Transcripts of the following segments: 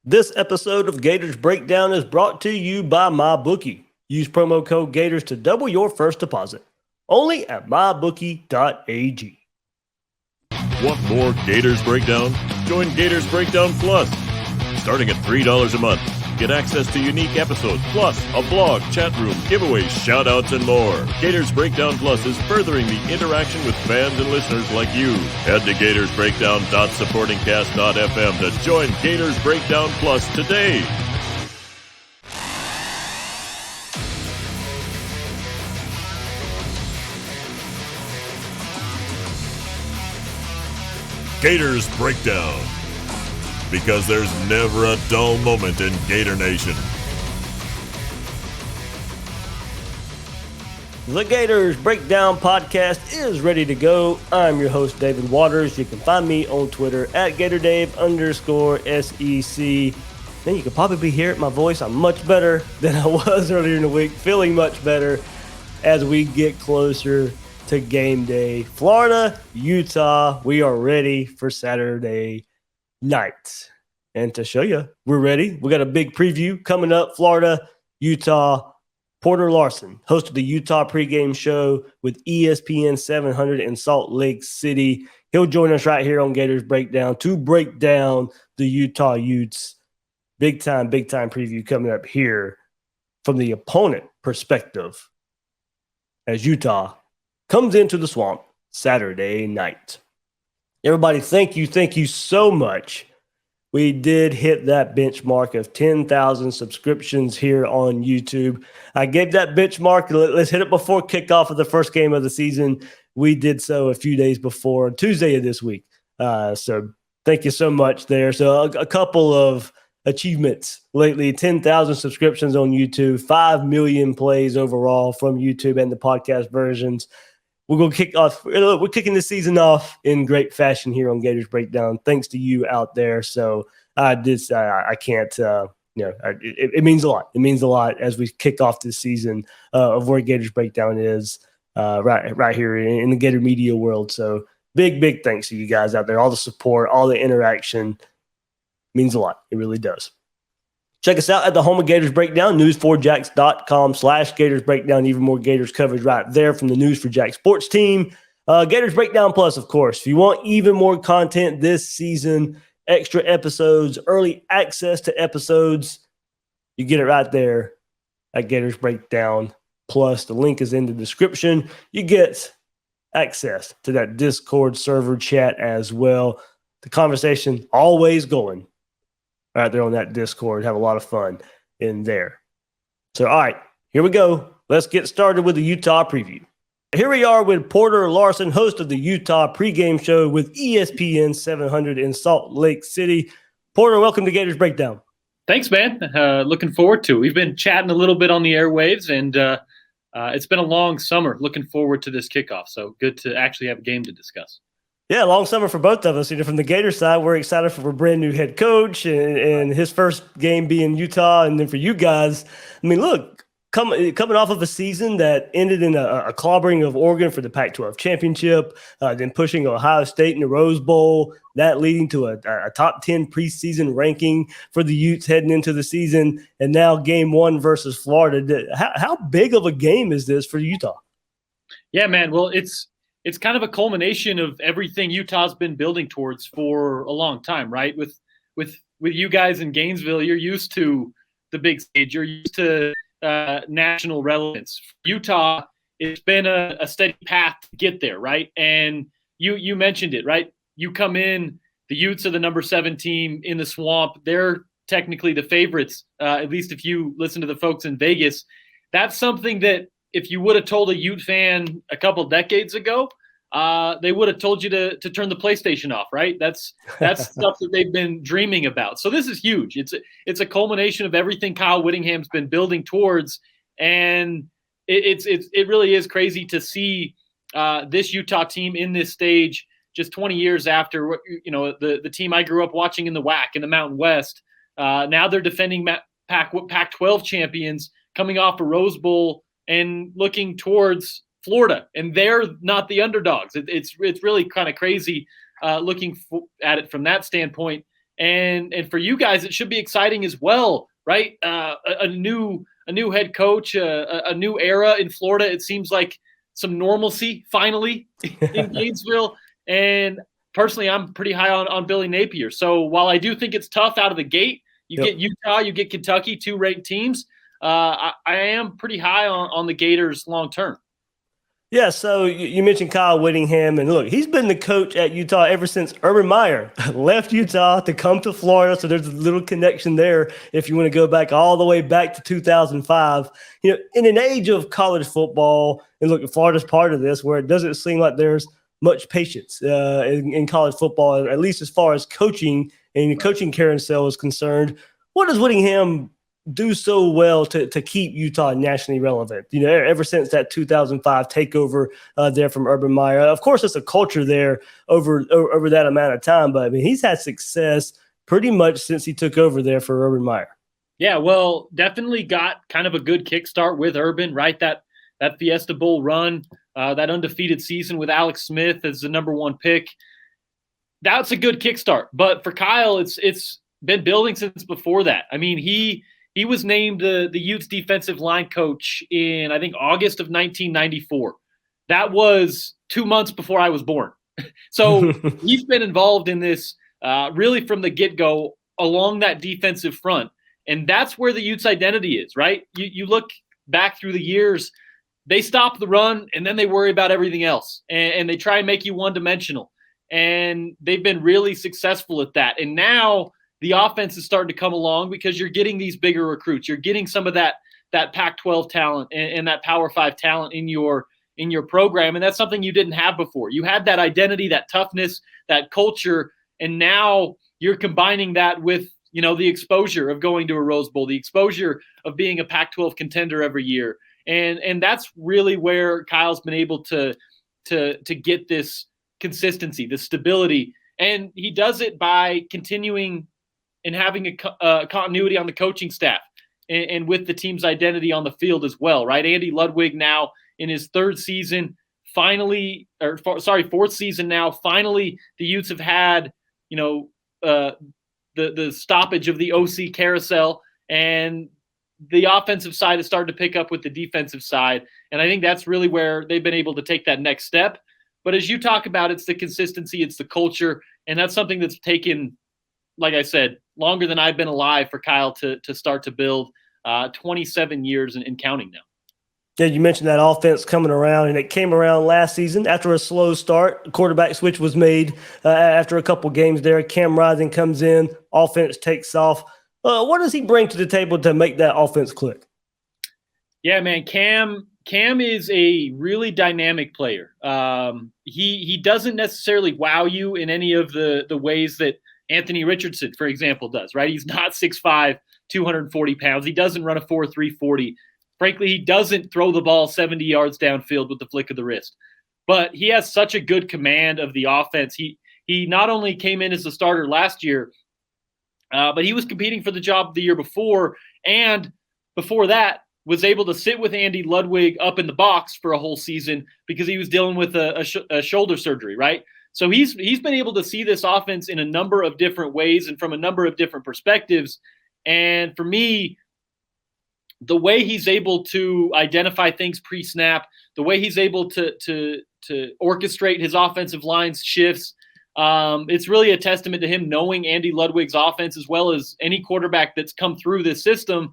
This episode of Gators Breakdown is brought to you by MyBookie. Use promo code Gators to double your first deposit. Only at mybookie.ag. Want more Gators Breakdown? Join Gators Breakdown Plus. Starting at $3 a month, get access to unique episodes, plus a blog, chat room, giveaways, shout-outs, and more. Gators Breakdown Plus is furthering the interaction with fans and listeners like you. Head to gatorsbreakdown.supportingcast.fm to join Gators Breakdown Plus today. Gators Breakdown, because there's never a dull moment in Gator Nation. The Gators Breakdown podcast is ready to go. I'm your host, David Waters. You can find me on Twitter at GatorDave_SEC. Then you can probably hear my voice. I'm much better than I was earlier in the week, feeling much better as we get closer to game day. Florida, Utah, we are ready for Saturday night. And to show you, we're ready. We got a big preview coming up. Florida, Utah. Porter Larsen, host of the Utah pregame show with ESPN 700 in Salt Lake City. He'll join us right here on Gators Breakdown to break down the Utah Utes. Big time preview coming up here from the opponent perspective as Utah comes into the swamp Saturday night. Everybody, thank you so much. We did hit that benchmark of 10,000 subscriptions here on YouTube. I gave that benchmark. Let's hit it before kickoff of the first game of the season. We did so a few days before Tuesday of this week. So thank you so much there. So a couple of achievements lately: 10,000 subscriptions on YouTube, 5 million plays overall from YouTube and the podcast versions. We're going to kick off. We're kicking the season off in great fashion here on Gators Breakdown. Thanks to you out there. So I can't, it means a lot. It means a lot as we kick off this season of where Gators Breakdown is right here in the Gator media world. So big thanks to you guys out there. All the support, all the interaction means a lot. It really does. Check us out at the home of Gators Breakdown, news4jax.com/Gators Breakdown. Even more Gators coverage right there from the News for Jack sports team. Gators Breakdown Plus, of course. If you want even more content this season, extra episodes, early access to episodes, you get it right there at Gators Breakdown Plus. The link is in the description. You get access to that Discord server chat as well. The conversation always going right there on that Discord. Have a lot of fun in there. So, all right, here we go. Let's get started with the Utah preview. Here we are with Porter Larsen, host of the Utah pregame show with ESPN 700 in Salt Lake City. Porter, welcome to Gators Breakdown. Thanks, man. Looking forward to it. We've been chatting a little bit on the airwaves, and it's been a long summer. Looking forward to this kickoff. So good to actually have a game to discuss. Yeah, long summer for both of us. From the Gators side, we're excited for a brand new head coach and his first game being Utah. And then for you guys, I mean, look, coming off of a season that ended in a clobbering of Oregon for the Pac-12 championship, then pushing Ohio State in the Rose Bowl, that leading to a top 10 preseason ranking for the Utes heading into the season, and now game one versus Florida. How big of a game is this for Utah? Yeah, man. Well, it's kind of a culmination of everything Utah's been building towards for a long time, right? With you guys in Gainesville, you're used to the big stage. You're used to national relevance. Utah, it's been a steady path to get there, right? And you mentioned it, right? You come in, the Utes are the number 7 team in the swamp. They're technically the favorites, at least if you listen to the folks in Vegas. That's something that if you would have told a Ute fan a couple decades ago, they would have told you to turn the PlayStation off, right? That's stuff that they've been dreaming about. So this is huge. It's a culmination of everything Kyle Whittingham's been building towards, and it really is crazy to see this Utah team in this stage just 20 years after the team I grew up watching in the WAC in the Mountain West. Now they're defending Pac-12 champions, coming off a Rose Bowl and looking towards Florida, and they're not the underdogs. It's really kind of crazy looking at it from that standpoint. And for you guys, it should be exciting as well, right? A new head coach, a new era in Florida. It seems like some normalcy finally in Gainesville. And personally, I'm pretty high on Billy Napier. So while I do think it's tough out of the gate, you get Utah, you get Kentucky, 2 ranked teams. I am pretty high on the Gators long term. Yeah, so you mentioned Kyle Whittingham, and look, he's been the coach at Utah ever since Urban Meyer left Utah to come to Florida. So there's a little connection there if you want to go back all the way back to 2005. In an age of college football, and look, Florida's part of this, where it doesn't seem like there's much patience in college football, at least as far as coaching and the coaching carousel is concerned. What does Whittingham do so well to keep Utah nationally relevant? Ever since that 2005 takeover there from Urban Meyer. Of course, it's a culture there over that amount of time, but I mean, he's had success pretty much since he took over there for Urban Meyer. Yeah, well, definitely got kind of a good kickstart with Urban, right? That Fiesta Bowl run, that undefeated season with Alex Smith as the #1 pick. That's a good kickstart. But for Kyle, it's been building since before that. I mean, he was named the Utes defensive line coach in, I think, August of 1994. That was 2 months before I was born. So he's been involved in this really from the get-go along that defensive front. And that's where the Utes identity is, right? You look back through the years, they stop the run, and then they worry about everything else. And they try and make you one-dimensional. And they've been really successful at that. And now the offense is starting to come along because you're getting these bigger recruits. You're getting some of that Pac-12 talent and that Power 5 talent in your program, and that's something you didn't have before. You had that identity, that toughness, that culture, and now you're combining that with the exposure of going to a Rose Bowl, the exposure of being a Pac-12 contender every year, and that's really where Kyle's been able to get this consistency, this stability, and he does it by continuing and having a continuity on the coaching staff and with the team's identity on the field as well, right? Andy Ludwig now in his 4th season now, finally the Utes have had, the stoppage of the OC carousel, and the offensive side has started to pick up with the defensive side. And I think that's really where they've been able to take that next step. But as you talk about, it's the consistency, it's the culture, and that's something that's taken, like I said, longer than I've been alive for Kyle to start to build. 27 years and counting now. Yeah, you mentioned that offense coming around, and it came around last season after a slow start. The quarterback switch was made after a couple games there. Cam Rising comes in, offense takes off. What does he bring to the table to make that offense click? Yeah, man, Cam is a really dynamic player. He doesn't necessarily wow you in any of the ways that Anthony Richardson, for example, does, right? He's not 6'5", 240 pounds. He doesn't run a 4.3 40. Frankly, he doesn't throw the ball 70 yards downfield with the flick of the wrist. But he has such a good command of the offense. He not only came in as a starter last year, but he was competing for the job the year before. And before that, was able to sit with Andy Ludwig up in the box for a whole season because he was dealing with a shoulder surgery, right? So he's been able to see this offense in a number of different ways and from a number of different perspectives. And for me, the way he's able to identify things pre-snap, the way he's able to orchestrate his offensive line's shifts, it's really a testament to him knowing Andy Ludwig's offense as well as any quarterback that's come through this system.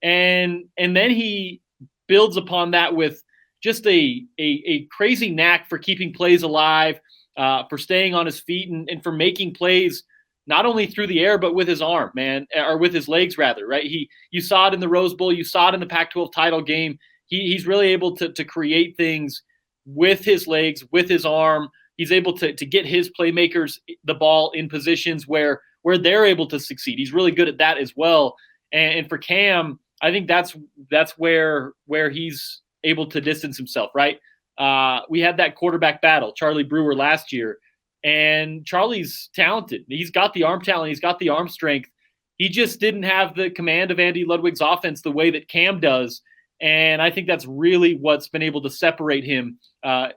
And then he builds upon that with just a crazy knack for keeping plays alive, for staying on his feet and for making plays not only through the air, but with his arm, man, or with his legs rather, right? You saw it in the Rose Bowl. You saw it in the Pac-12 title game. He's really able to create things with his legs, with his arm. He's able to get his playmakers the ball in positions where they're able to succeed. He's really good at that as well. And for Cam, I think that's where he's able to distance himself, right? We had that quarterback battle, Charlie Brewer last year, and Charlie's talented. He's got the arm talent. He's got the arm strength. He just didn't have the command of Andy Ludwig's offense the way that Cam does. And I think that's really what's been able to separate him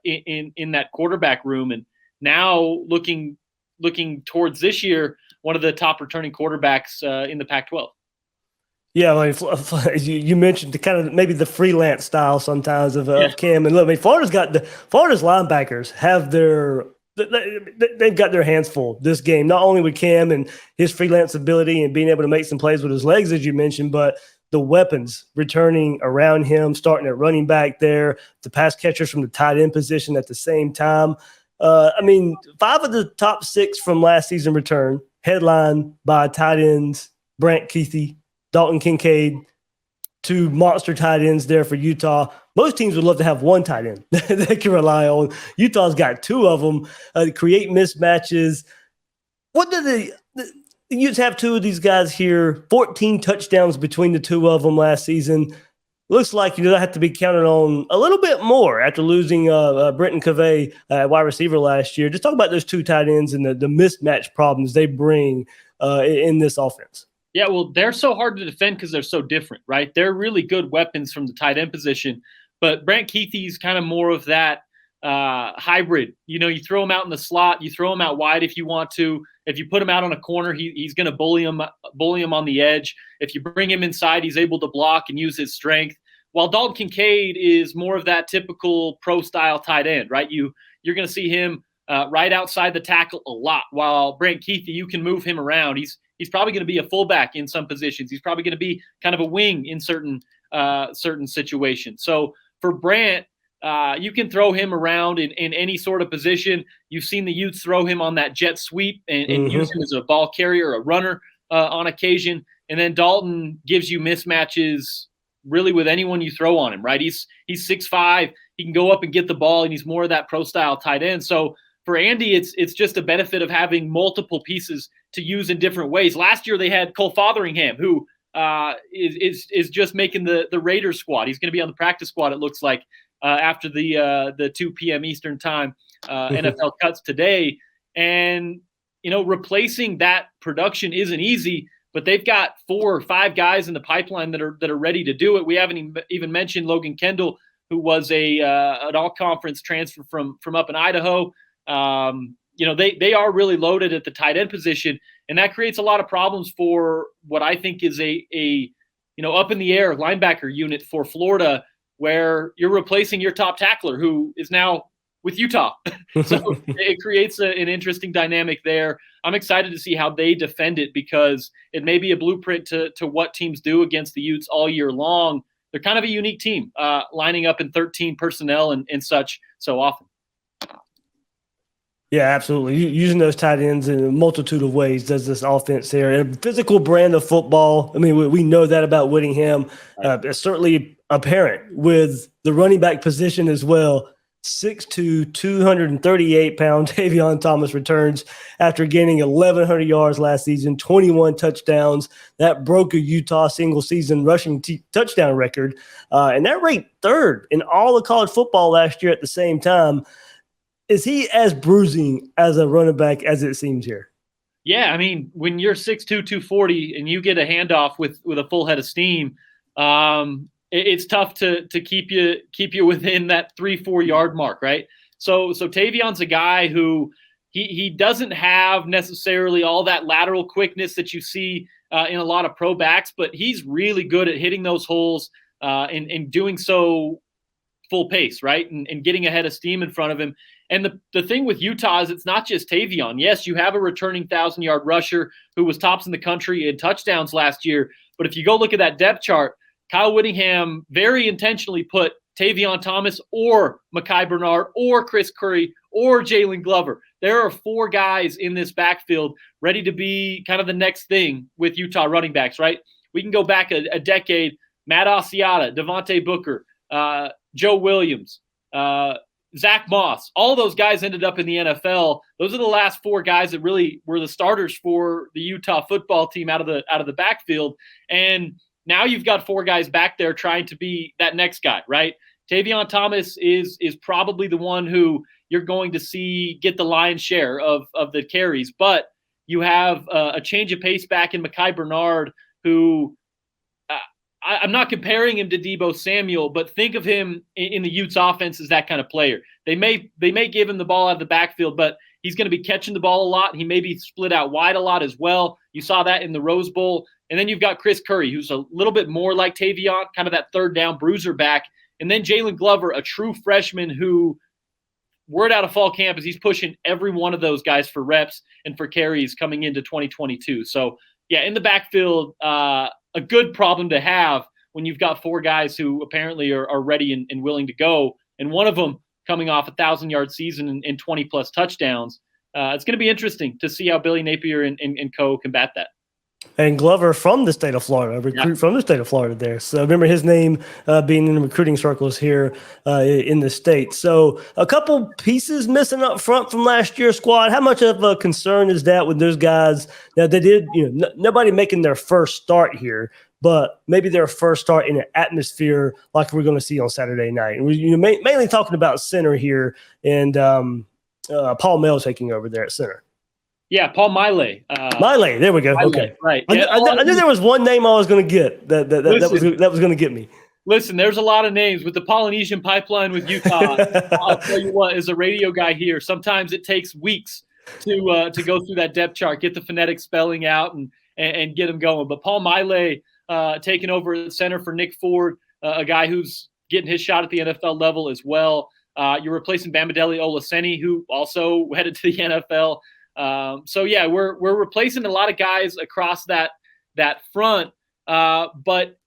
in that quarterback room. And now looking looking towards this year, one of the top returning quarterbacks in the Pac-12. Yeah, I mean, you mentioned the kind of maybe the freelance style sometimes of Cam, and look, I mean, Florida's linebackers have they've got their hands full this game, not only with Cam and his freelance ability and being able to make some plays with his legs, as you mentioned, but the weapons returning around him, starting at running back there, the pass catchers from the tight end position at the same time. I mean, 5 of the top 6 from last season return, headlined by tight ends Brant Kuithe, Dalton Kincaid, 2 monster tight ends there for Utah. Most teams would love to have 1 tight end they can rely on. Utah's got 2 of them. Create mismatches. What do the Utes have 2 of these guys here? 14 touchdowns between the 2 of them last season. Looks like you have to be counted on a little bit more after losing Brenton Cavay at wide receiver last year. Just talk about those 2 tight ends and the mismatch problems they bring in this offense. Yeah, well, they're so hard to defend because they're so different, right? They're really good weapons from the tight end position, but Brant Kuithe's kind of more of that hybrid. You throw him out in the slot, you throw him out wide if you want to. If you put him out on a corner, he's going to bully him on the edge. If you bring him inside, he's able to block and use his strength. While Dalton Kincaid is more of that typical pro-style tight end, right? You're going to see him right outside the tackle a lot. While Brant Kuithe, you can move him around. He's probably going to be a fullback in some positions. He's probably going to be kind of a wing in certain situations. So for Brant, you can throw him around in any sort of position. You've seen the Utes throw him on that jet sweep and use him as a ball carrier, a runner on occasion. And then Dalton gives you mismatches really with anyone you throw on him, right? He's 6'5". He can go up and get the ball, and he's more of that pro-style tight end. So for Andy, it's just a benefit of having multiple pieces to use in different ways. Last year they had Cole Fotheringham, who is just making the Raiders squad. He's going to be on the practice squad, it looks like, after the 2 p.m. Eastern time NFL cuts today. And, replacing that production isn't easy, but they've got 4 or 5 guys in the pipeline that are ready to do it. We haven't even mentioned Logan Kendall, who was an all-conference transfer from up in Idaho. They are really loaded at the tight end position, and that creates a lot of problems for what I think is a up in the air linebacker unit for Florida, where you're replacing your top tackler, who is now with Utah. So it creates an interesting dynamic there. I'm excited to see how they defend it, because it may be a blueprint to what teams do against the Utes all year long. They're kind of a unique team, lining up in 13 personnel and such so often. Yeah, absolutely. Using those tight ends in a multitude of ways does this offense here. And a physical brand of football. I mean, we know that about Whittingham. It's certainly apparent with the running back position as well. 6'2", 238-pound Tavion Thomas returns after gaining 1,100 yards last season, 21 touchdowns. That broke a Utah single-season rushing touchdown record. And that ranked 3rd in all of college football last year at the same time. Is he as bruising as a running back as it seems here? Yeah, I mean, when you're 6'2", 240 and you get a handoff with a full head of steam, it's tough to keep you within that 3-4 yard mark, right? So Tavion's a guy who he doesn't have necessarily all that lateral quickness that you see in a lot of pro backs, but he's really good at hitting those holes and doing so full pace, right? And getting ahead of steam in front of him. And the thing with Utah is it's not just Tavion. Yes, you have a returning 1,000-yard rusher who was tops in the country in touchdowns last year. But if you go look at that depth chart, Kyle Whittingham very intentionally put Tavion Thomas or Mekhi Bernard or Chris Curry or Jalen Glover. There are 4 guys in this backfield ready to be kind of the next thing with Utah running backs, right? We can go back a decade. Matt Asiata, Devontae Booker, Joe Williams, Zach Moss, all those guys ended up in the NFL. Those are the last 4 guys that really were the starters for the Utah football team out of the backfield. And now you've got 4 guys back there trying to be that next guy, right? Tavion Thomas is probably the one who you're going to see get the lion's share of the carries. But you have a change of pace back in Mekhi Bernard, who I'm not comparing him to Deebo Samuel, but think of him in the Utes offense as that kind of player. They may give him the ball out of the backfield, but he's going to be catching the ball a lot. He may be split out wide a lot as well. You saw that in the Rose Bowl. And then you've got Chris Curry, who's a little bit more like Tavion, kind of that third down bruiser back. And then Jalen Glover, a true freshman who, word out of fall camp is he's pushing every one of those guys for reps and for carries coming into 2022. So, yeah, in the backfield, a good problem to have when you've got 4 guys who apparently are ready and willing to go, and one of them coming off a 1,000-yard season and 20-plus touchdowns. It's going to be interesting to see how Billy Napier and co. combat that. And Glover from the state of Florida, a recruit from the state of Florida there. So remember his name being in the recruiting circles here in the state. So a couple pieces missing up front from last year's squad. How much of a concern is that with those guys? Now they did, nobody making their first start here, but maybe their first start in an atmosphere like we're going to see on Saturday night. And we're mainly talking about center here, and Paul Mel taking over there at center. Yeah, Paul Miley. Miley, there we go. Miley, okay, right. I knew there was one name I was going to get that was going to get me. Listen, there's a lot of names with the Polynesian pipeline with Utah. I'll tell you what, as a radio guy here, sometimes it takes weeks to go through that depth chart, get the phonetic spelling out, and get them going. But Paul Miley taking over at center for Nick Ford, a guy who's getting his shot at the NFL level as well. You're replacing Bamidele Olaseni, who also headed to the NFL. So yeah, we're replacing a lot of guys across that front, but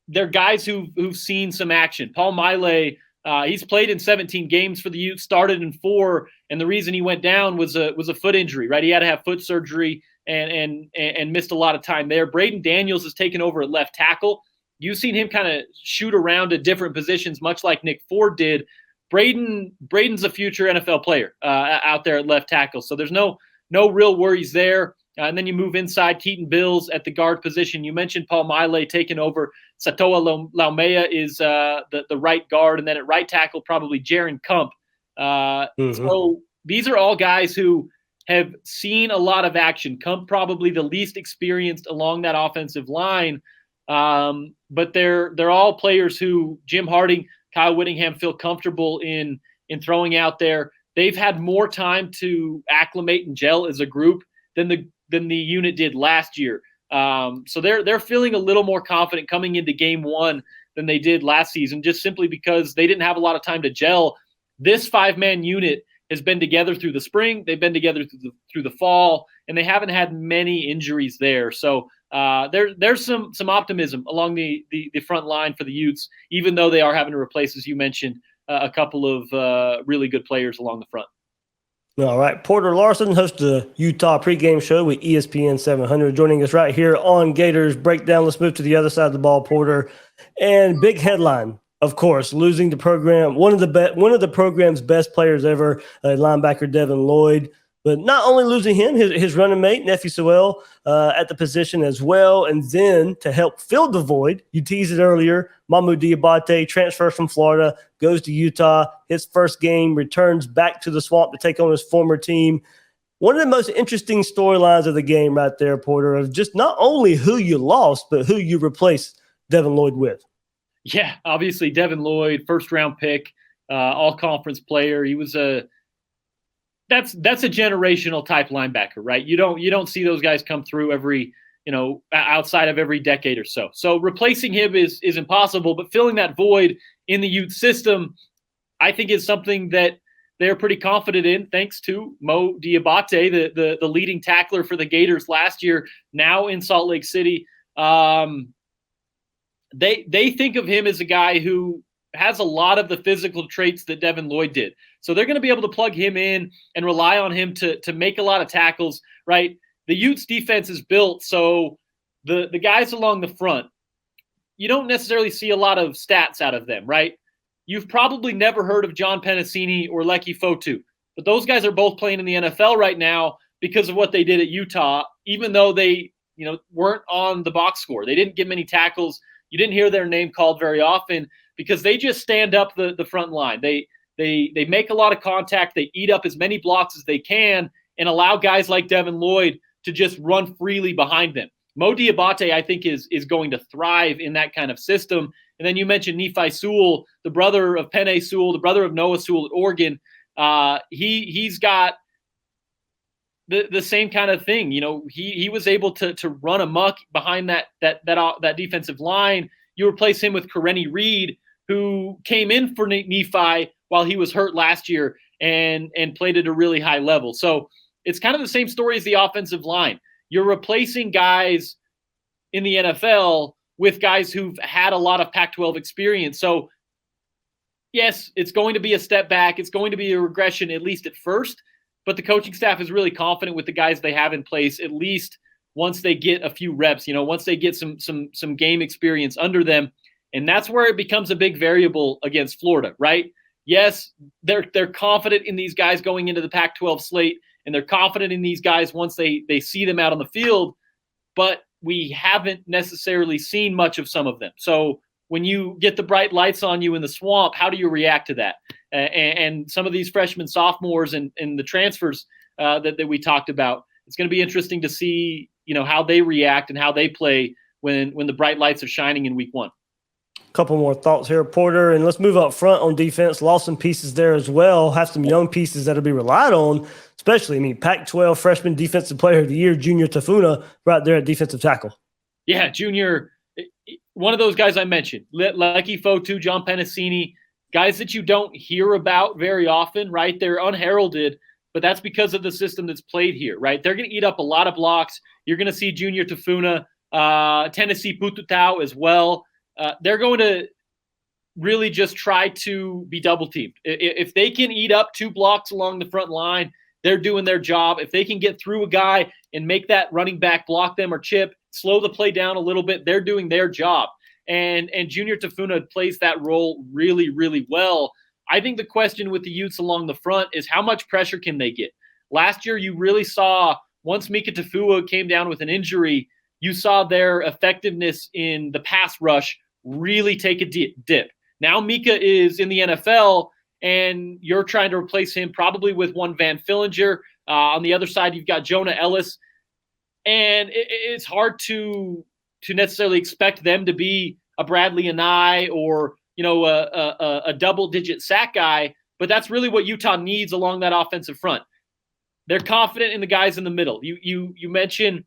they're guys who've seen some action. Paul Miley, he's played in 17 games for the Utes, started in 4, and the reason he went down was a foot injury, right? He had to have foot surgery and missed a lot of time there. Braden Daniels has taken over at left tackle. You've seen him kind of shoot around at different positions, much like Nick Ford did. Braden's a future NFL player out there at left tackle, so there's no real worries there. And then you move inside. Keaton Bills at the guard position. You mentioned Paul Miley taking over. Satoa Laumea is the right guard. And then at right tackle, probably Jaron Kump. So these are all guys who have seen a lot of action. Kump probably the least experienced along that offensive line. But they're all players who Jim Harding, Kyle Whittingham feel comfortable in throwing out there. They've had more time to acclimate and gel as a group than the unit did last year. So they're feeling a little more confident coming into game 1 than they did last season, just simply because they didn't have a lot of time to gel. This 5-man unit has been together through the spring. They've been together through the fall, and they haven't had many injuries there. So there's some optimism along the front line for the Utes, even though they are having to replace, as you mentioned, a couple of really good players along the front. All right. Porter Larsen hosts the Utah pregame show with ESPN 700, joining us right here on Gators Breakdown. Let's move to the other side of the ball, Porter. And big headline, of course, losing the program, one of the program's best players ever, linebacker Devin Lloyd. But not only losing him, his running mate, Nephi Sewell, at the position as well. And then to help fill the void, you teased it earlier, Mamu Diabate transfers from Florida, goes to Utah. His first game, returns back to the Swamp to take on his former team. One of the most interesting storylines of the game right there, Porter, of just not only who you lost, but who you replaced Devin Lloyd with. Yeah, obviously Devin Lloyd, first-round pick, all-conference player. He was That's a generational type linebacker, right? You don't see those guys come through every, outside of every decade or so. So replacing him is impossible, but filling that void in the youth system, I think is something that they're pretty confident in, thanks to Mo Diabate, the leading tackler for the Gators last year, now in Salt Lake City. They think of him as a guy who has a lot of the physical traits that Devin Lloyd did. So they're going to be able to plug him in and rely on him to make a lot of tackles, right? The Utes defense is built so the guys along the front, you don't necessarily see a lot of stats out of them, right? You've probably never heard of John Penasini or Leki Fotu, but those guys are both playing in the NFL right now because of what they did at Utah, even though they weren't on the box score. They didn't get many tackles. You didn't hear their name called very often because they just stand up the front line. They make a lot of contact. They eat up as many blocks as they can and allow guys like Devin Lloyd to just run freely behind them. Mo Diabate, I think, is going to thrive in that kind of system. And then you mentioned Nephi Sewell, the brother of Penei Sewell, the brother of Noah Sewell at Oregon. He's got the same kind of thing. He was able to run amok behind that defensive line. You replace him with Karenni Reed, who came in for Nephi while he was hurt last year and played at a really high level. So it's kind of the same story as the offensive line. You're replacing guys in the NFL with guys who've had a lot of Pac-12 experience. So yes, it's going to be a step back. It's going to be a regression, at least at first. But the coaching staff is really confident with the guys they have in place, at least once they get a few reps, once they get some game experience under them. And that's where it becomes a big variable against Florida, right? Yes, they're confident in these guys going into the Pac-12 slate, and they're confident in these guys once they see them out on the field, but we haven't necessarily seen much of some of them. So when you get the bright lights on you in the swamp, how do you react to that? And some of these freshmen, sophomores, and the transfers that we talked about, it's going to be interesting to see, how they react and how they play when the bright lights are shining in week one. Couple more thoughts here, Porter, and let's move up front on defense. Lost some pieces there as well. Have some young pieces that'll be relied on, especially, Pac-12 freshman defensive player of the year, Junior Tafuna, right there at defensive tackle. Yeah, Junior, one of those guys I mentioned, Leki Fotu, John Penasini, guys that you don't hear about very often, right? They're unheralded, but that's because of the system that's played here, right? They're going to eat up a lot of blocks. You're going to see Junior Tafuna, Tennessee Pututau as well. They're going to really just try to be double teamed. If they can eat up 2 blocks along the front line, they're doing their job. If they can get through a guy and make that running back block them or chip, slow the play down a little bit, they're doing their job. And Junior Tafuna plays that role really, really well. I think the question with the Utes along the front is how much pressure can they get? Last year, you really saw, once Mika Tafua came down with an injury, you saw their effectiveness in the pass rush really take a dip. Now Mika is in the NFL, and you're trying to replace him probably with one Van Fillinger. On the other side, you've got Jonah Ellis. And it's hard to necessarily expect them to be a Bradley Anai or, a double-digit sack guy, but that's really what Utah needs along that offensive front. They're confident in the guys in the middle. You mentioned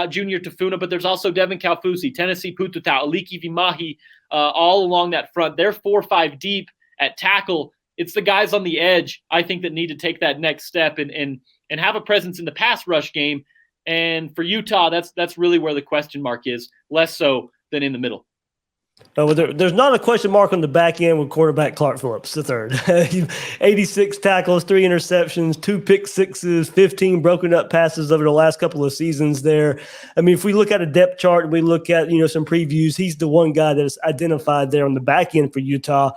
Junior Tafuna, but there's also Devin Kaufusi, Tennessee Pututau, Aliki Vimahi, all along that front. They're 4-5 deep at tackle. It's the guys on the edge, I think, that need to take that next step and have a presence in the pass rush game. And for Utah, that's really where the question mark is, less so than in the middle. There's not a question mark on the back end with quarterback Clark Phillips, the third. 86 tackles, 3 interceptions, 2 pick sixes, 15 broken up passes over the last couple of seasons there. If we look at a depth chart and we look at, some previews, he's the one guy that's identified there on the back end for Utah.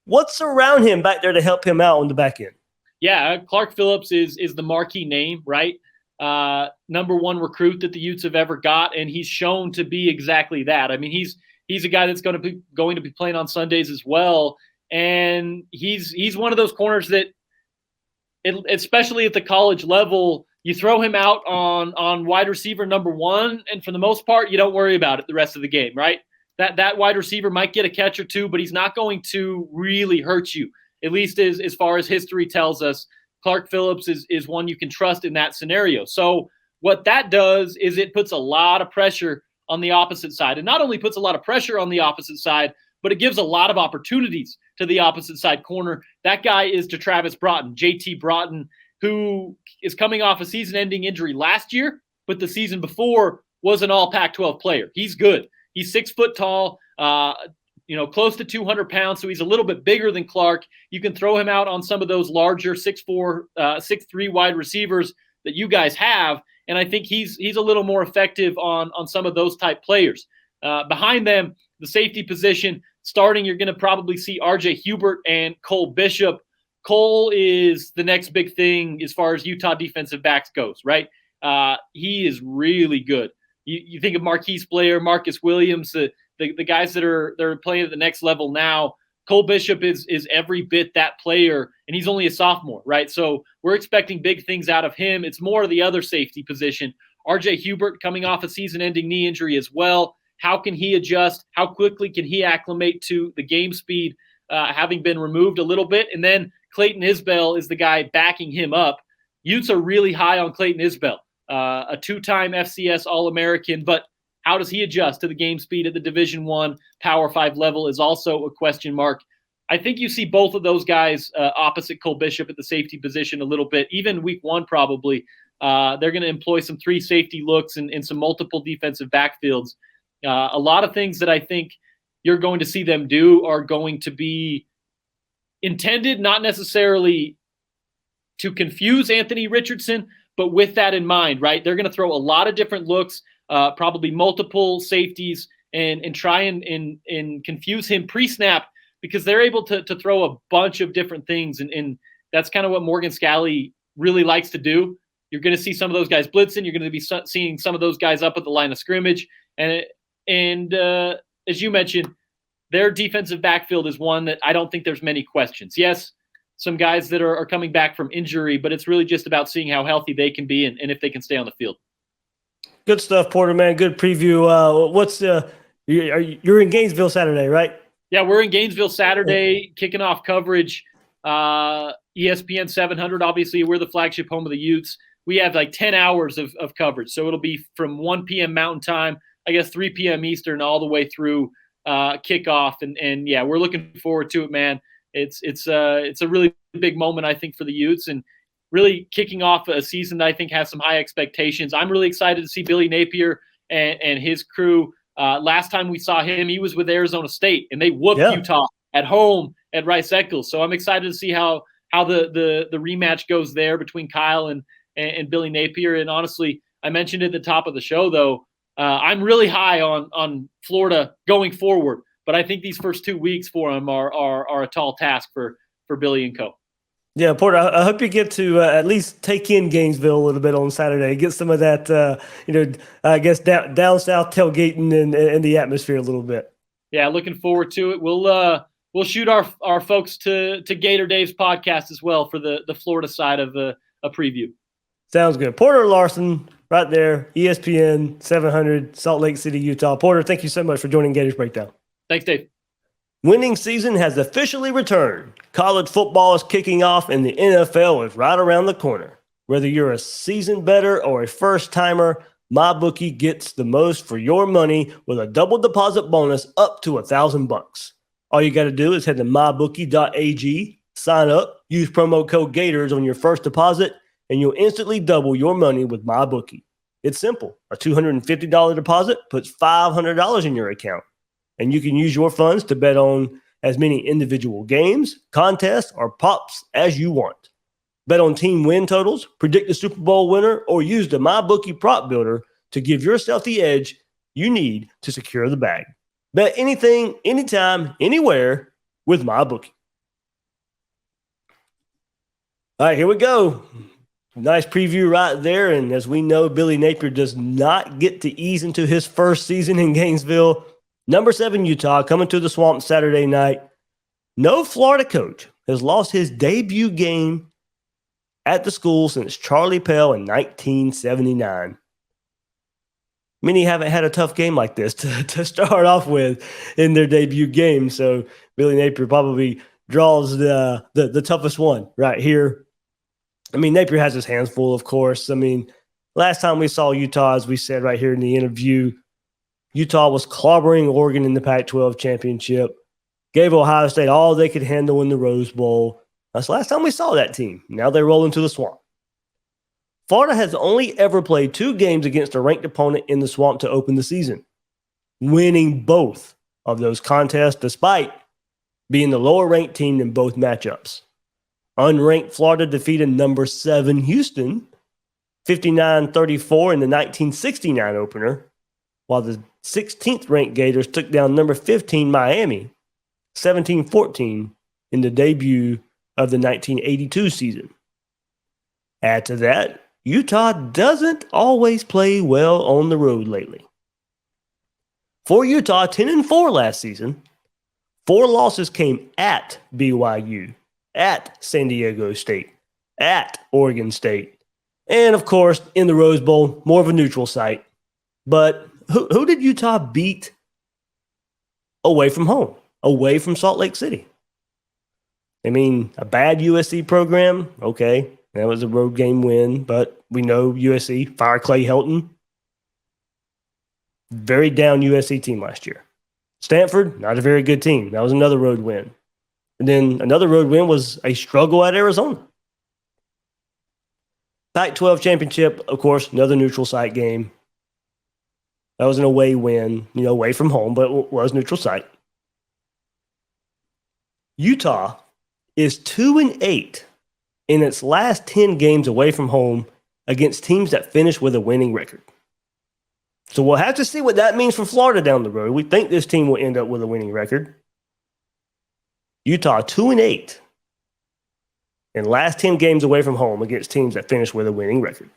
What's around him back there to help him out on the back end? Yeah, Clark Phillips is the marquee name, right? Number 1 recruit that the Utes have ever got, and he's shown to be exactly that. He's a guy that's going to be playing on Sundays as well, and he's one of those corners that, especially at the college level, you throw him out on wide receiver number 1, and for the most part, you don't worry about it the rest of the game, right? That wide receiver might get a catch or 2, but he's not going to really hurt you, at least as far as history tells us. Clark Phillips is one you can trust in that scenario. So what that does is it puts a lot of pressure on the opposite side. And not only puts a lot of pressure on the opposite side, but it gives a lot of opportunities to the opposite side corner. That guy is to Travis Broughton, JT Broughton, who is coming off a season-ending injury last year, but the season before was an all Pac-12 player. He's good. He's 6 foot tall, close to 200 pounds, so he's a little bit bigger than Clark. You can throw him out on some of those larger 6'4", 6'3" wide receivers that you guys have, and I think he's a little more effective on some of those type players. Behind them, the safety position, starting, you're going to probably see R.J. Hubert and Cole Bishop. Cole is the next big thing as far as Utah defensive backs goes, right? He is really good. You think of Marquise Blair, Marcus Williams, the guys that are playing at the next level now. Cole Bishop is every bit that player, and he's only a sophomore, right? So we're expecting big things out of him. It's more of the other safety position. R.J. Hubert coming off a season-ending knee injury as well. How can he adjust? How quickly can he acclimate to the game speed, having been removed a little bit? And then Clayton Isbell is the guy backing him up. Utes are really high on Clayton Isbell, a two-time FCS All-American, but how does he adjust to the game speed at the Division I Power 5 level is also a question mark. I think you see both of those guys opposite Cole Bishop at the safety position a little bit, even week one probably. They're going to employ some three safety looks and some multiple defensive backfields. A lot of things that I think you're going to see them do are going to be intended not necessarily to confuse Anthony Richardson, but with that in mind, right? They're going to throw a lot of different looks, probably multiple safeties, and try and confuse him pre-snap, because they're able to throw a bunch of different things. And that's kind of what Morgan Scalley really likes to do. You're going to see some of those guys blitzing. You're going to be seeing some of those guys up at the line of scrimmage. And as you mentioned, their defensive backfield is one that I don't think there's many questions. Yes, some guys that are coming back from injury, but it's really just about seeing how healthy they can be and if they can stay on the field. Good stuff, Porter, man. Good preview. You're in Gainesville Saturday, right? Yeah, we're in Gainesville Saturday, kicking off coverage. ESPN 700, obviously, we're the flagship home of the Utes. We have like 10 hours of coverage. So it'll be from 1 p.m. Mountain Time, I guess 3 p.m. Eastern, all the way through kickoff. And yeah, we're looking forward to it, man. It's a really big moment, I think, for the Utes, and really kicking off a season that I think has some high expectations. I'm really excited to see Billy Napier and his crew. Last time we saw him, he was with Arizona State, and they whooped Utah at home at Rice-Eccles. So I'm excited to see how the rematch goes there between Kyle and Billy Napier. And honestly, I mentioned at the top of the show, though, I'm really high on Florida going forward. But I think these first 2 weeks for him are a tall task for Billy and co. Yeah, Porter, I hope you get to at least take in Gainesville a little bit on Saturday. Get some of that, I guess down south tailgating and the atmosphere a little bit. Yeah, looking forward to it. We'll shoot our folks to Gator Dave's podcast as well for the Florida side of a preview. Sounds good. Porter Larsen, right there, ESPN 700, Salt Lake City, Utah. Porter, thank you so much for joining Gators Breakdown. Thanks, Dave. Winning season has officially returned. College football is kicking off, and the NFL is right around the corner. Whether you're a seasoned bettor or a first-timer, MyBookie gets the most for your money with a double deposit bonus up to $1,000. All you got to do is head to mybookie.ag, sign up, use promo code Gators on your first deposit, and you'll instantly double your money with MyBookie. It's simple. A $250 deposit puts $500 in your account, and you can use your funds to bet on as many individual games, contests, or props as you want. Bet on team win totals, predict the Super Bowl winner, or use the MyBookie prop builder to give yourself the edge you need to secure the bag. Bet anything, anytime, anywhere with MyBookie. All right, here we go. Nice preview right there. And as we know, Billy Napier does not get to ease into his first season in Gainesville. Number 7, Utah, coming to the Swamp Saturday night. No Florida coach has lost his debut game at the school since Charlie Pell in 1979. Many haven't had a tough game like this to start off with in their debut game. So Billy Napier probably draws the toughest one right here. I mean, Napier has his hands full, of course. I mean, last time we saw Utah, as we said right here in the interview, Utah was clobbering Oregon in the Pac-12 championship, gave Ohio State all they could handle in the Rose Bowl. That's the last time we saw that team. Now they roll into the Swamp. Florida has only ever played 2 games against a ranked opponent in the Swamp to open the season, winning both of those contests despite being the lower-ranked team in both matchups. Unranked Florida defeated number 7 Houston 59-34 in the 1969 opener, while the 16th ranked Gators took down number 15 Miami 17-14 in the debut of the 1982 season. Add to that, Utah doesn't always play well on the road lately. For Utah, 10-4 last season, 4 losses came at BYU, at San Diego State, at Oregon State, and of course, in the Rose Bowl, more of a neutral site. But who did Utah beat away from home, away from Salt Lake City? I mean, a bad USC program, okay. That was a road game win, but we know USC fired Clay Helton. Very down USC team last year. Stanford, not a very good team. That was another road win. And then another road win was a struggle at Arizona. Pac-12 championship, of course, another neutral site game. That was an away win, away from home, but it was neutral site. Utah is 2-8 in its last 10 games away from home against teams that finish with a winning record. So we'll have to see what that means for Florida down the road. We think this team will end up with a winning record. Utah 2-8 in last 10 games away from home against teams that finish with a winning record.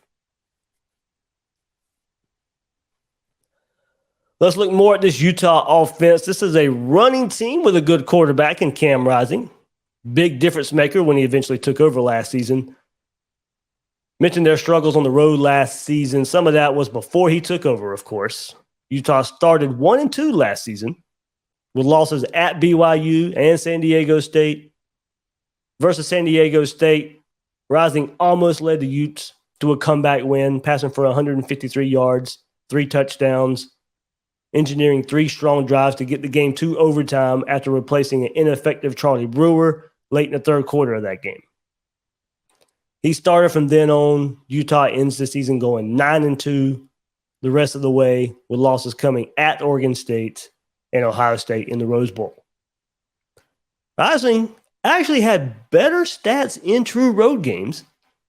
Let's look more at this Utah offense. This is a running team with a good quarterback in Cam Rising. Big difference maker when he eventually took over last season. Mentioned their struggles on the road last season. Some of that was before he took over, of course. Utah started 1-2 last season with losses at BYU and San Diego State. Versus San Diego State, Rising almost led the Utes to a comeback win, passing for 153 yards, 3 touchdowns, engineering 3 strong drives to get the game to overtime after replacing an ineffective Charlie Brewer late in the third quarter of that game. He started from then on. Utah ends the season going 9-2 the rest of the way, with losses coming at Oregon State and Ohio State in the Rose Bowl. Rising actually had better stats in true road games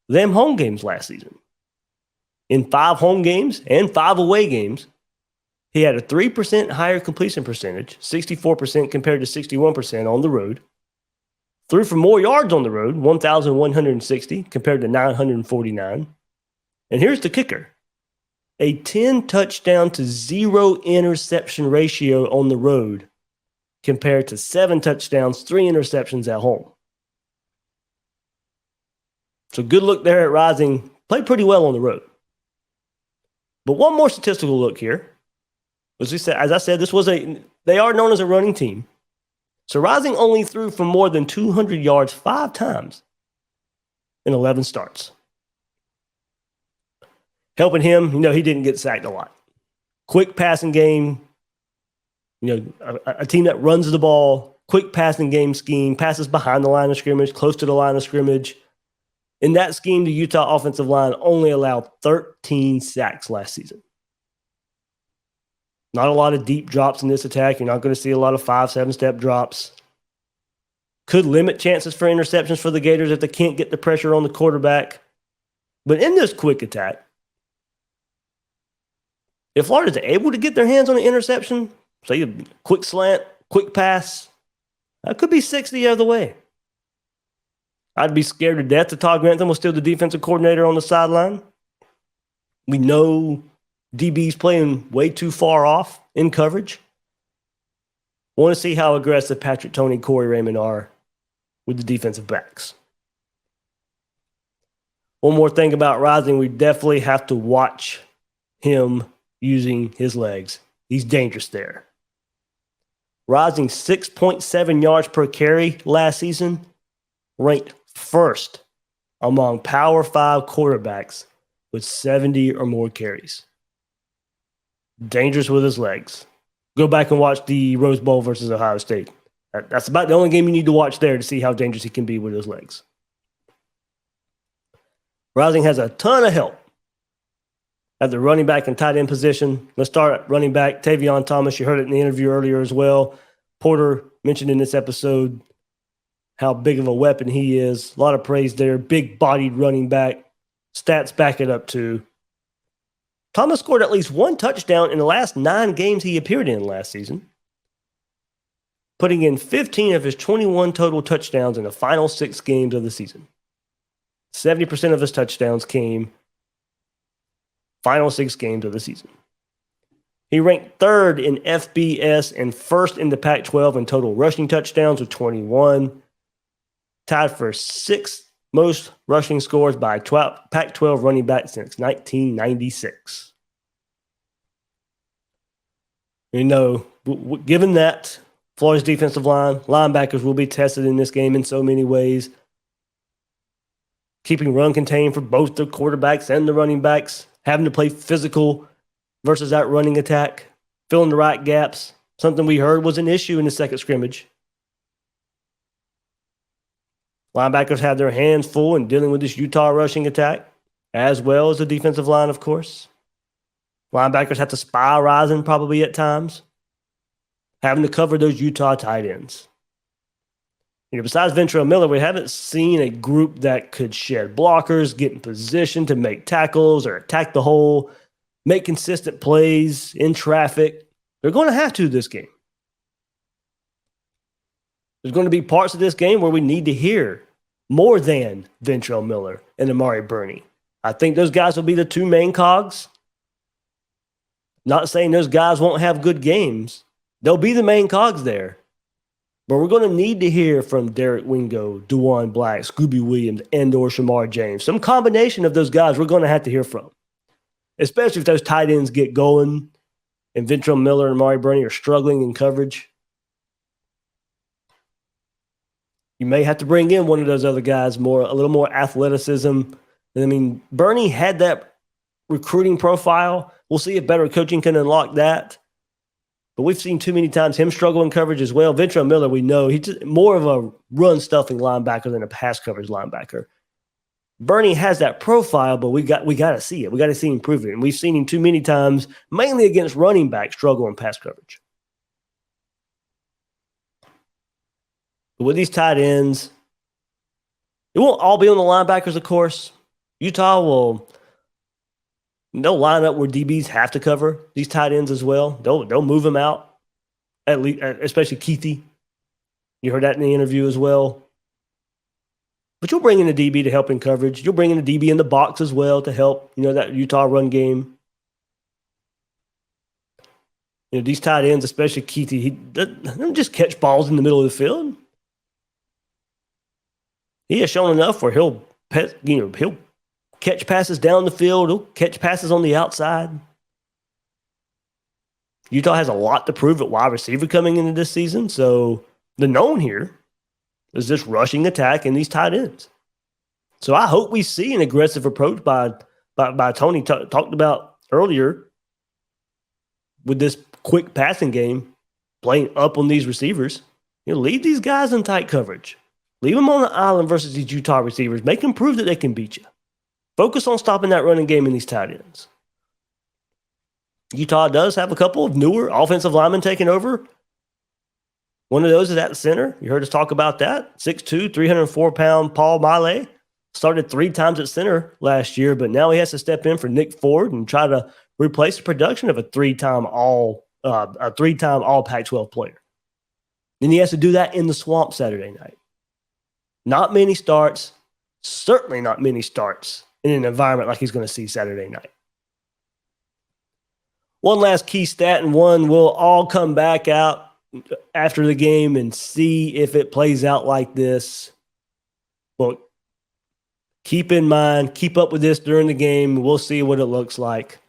than home games last season. In 5 home games and 5 away games, he had a 3% higher completion percentage, 64% compared to 61% on the road. Threw for more yards on the road, 1,160 compared to 949. And here's the kicker. A 10 touchdown to 0 interception ratio on the road compared to 7 touchdowns, 3 interceptions at home. So good look there at Rising. Played pretty well on the road. But one more statistical look here. As I said, they are known as a running team. So Rising only threw for more than 200 yards 5 times in 11 starts. Helping him, he didn't get sacked a lot. Quick passing game, a team that runs the ball, quick passing game scheme, passes behind the line of scrimmage, close to the line of scrimmage. In that scheme, the Utah offensive line only allowed 13 sacks last season. Not a lot of deep drops in this attack. You're not going to see a lot of 5-7-step drops. Could limit chances for interceptions for the Gators if they can't get the pressure on the quarterback. But in this quick attack, if Florida's able to get their hands on an interception, say a quick slant, quick pass, that could be 6 the other way. I'd be scared to death that Todd Grantham was still the defensive coordinator on the sideline. We know DB's playing way too far off in coverage. Want to see how aggressive Patrick Toney and Corey Raymond are with the defensive backs. One more thing about Rising, we definitely have to watch him using his legs. He's dangerous there. Rising 6.7 yards per carry last season, ranked first among Power 5 quarterbacks with 70 or more carries. Dangerous with his legs. Go back and watch the Rose Bowl versus Ohio State. That's about the only game you need to watch there to see how dangerous he can be with his legs. Rising has a ton of help at the running back and tight end position. Let's start at running back. Tavion Thomas, you heard it in the interview earlier as well. Porter mentioned in this episode how big of a weapon he is. A lot of praise there. Big-bodied running back. Stats back it up too. Thomas scored at least 1 touchdown in the last 9 games he appeared in last season, putting in 15 of his 21 total touchdowns in the final 6 games of the season. 70% of his touchdowns came final 6 games of the season. He ranked 3rd in FBS and 1st in the Pac-12 in total rushing touchdowns with 21, tied for 6th most rushing scores by Pac-12 running back since 1996. Given that Florida's defensive line, linebackers will be tested in this game in so many ways. keeping run contained for both the quarterbacks and the running backs, having to play physical versus that running attack, filling the right gaps, something we heard was an issue in the second scrimmage. Linebackers had their hands full in dealing with this Utah rushing attack, as well as the defensive line, of course. Linebackers had to spy rising probably at times, having to cover those Utah tight ends. Besides Ventrell Miller, we haven't seen a group that could shed blockers, get in position to make tackles or attack the hole, make consistent plays in traffic. They're going to have to this game. There's going to be parts of this game where we need to hear more than Ventrell Miller and Amari Burney. I think those guys will be the two main cogs. Not saying those guys won't have good games. They'll be the main cogs there. But we're going to need to hear from Derek Wingo, Dewan Black, Scooby Williams, and/or Shamar James. Some combination of those guys we're going to have to hear from, especially if those tight ends get going and Ventrell Miller and Amari Burney are struggling in coverage. You may have to bring in one of those other guys, a little more athleticism. I mean, Burney had that recruiting profile. We'll see if better coaching can unlock that. But we've seen too many times him struggle in coverage as well. Ventrell Miller, we know, he's more of a run-stuffing linebacker than a pass coverage linebacker. Burney has that profile, but we got to see it. We got to see him prove it. And we've seen him too many times, mainly against running backs, struggle in pass coverage. But with these tight ends, it won't all be on the linebackers, of course. Utah they'll line up where DBs have to cover these tight ends as well. They'll move them out, at least, especially Keithy. You heard that in the interview as well. But you'll bring in a DB to help in coverage. You'll bring in a DB in the box as well to help, that Utah run game. These tight ends, especially Keithy, he doesn't just catch balls in the middle of the field. He has shown enough where he'll catch passes down the field. He'll catch passes on the outside. Utah has a lot to prove at wide receiver coming into this season. So the known here is this rushing attack and these tight ends. So I hope we see an aggressive approach by Tony talked about earlier with this quick passing game, playing up on these receivers. Leave these guys in tight coverage. Leave them on the island versus these Utah receivers. Make them prove that they can beat you. Focus on stopping that running game in these tight ends. Utah does have a couple of newer offensive linemen taking over. One of those is at the center. You heard us talk about that. 6'2", 304-pound Paul Maile. Started 3 times at center last year, but now he has to step in for Nick Ford and try to replace the production of a 3-time All Pac-12 player. And he has to do that in the swamp Saturday night. Not many starts. Certainly not many starts in an environment like he's going to see Saturday night. One last key stat, and one we'll all come back out after the game and see if it plays out like this. But keep in mind, keep up with this during the game. We'll see what it looks like.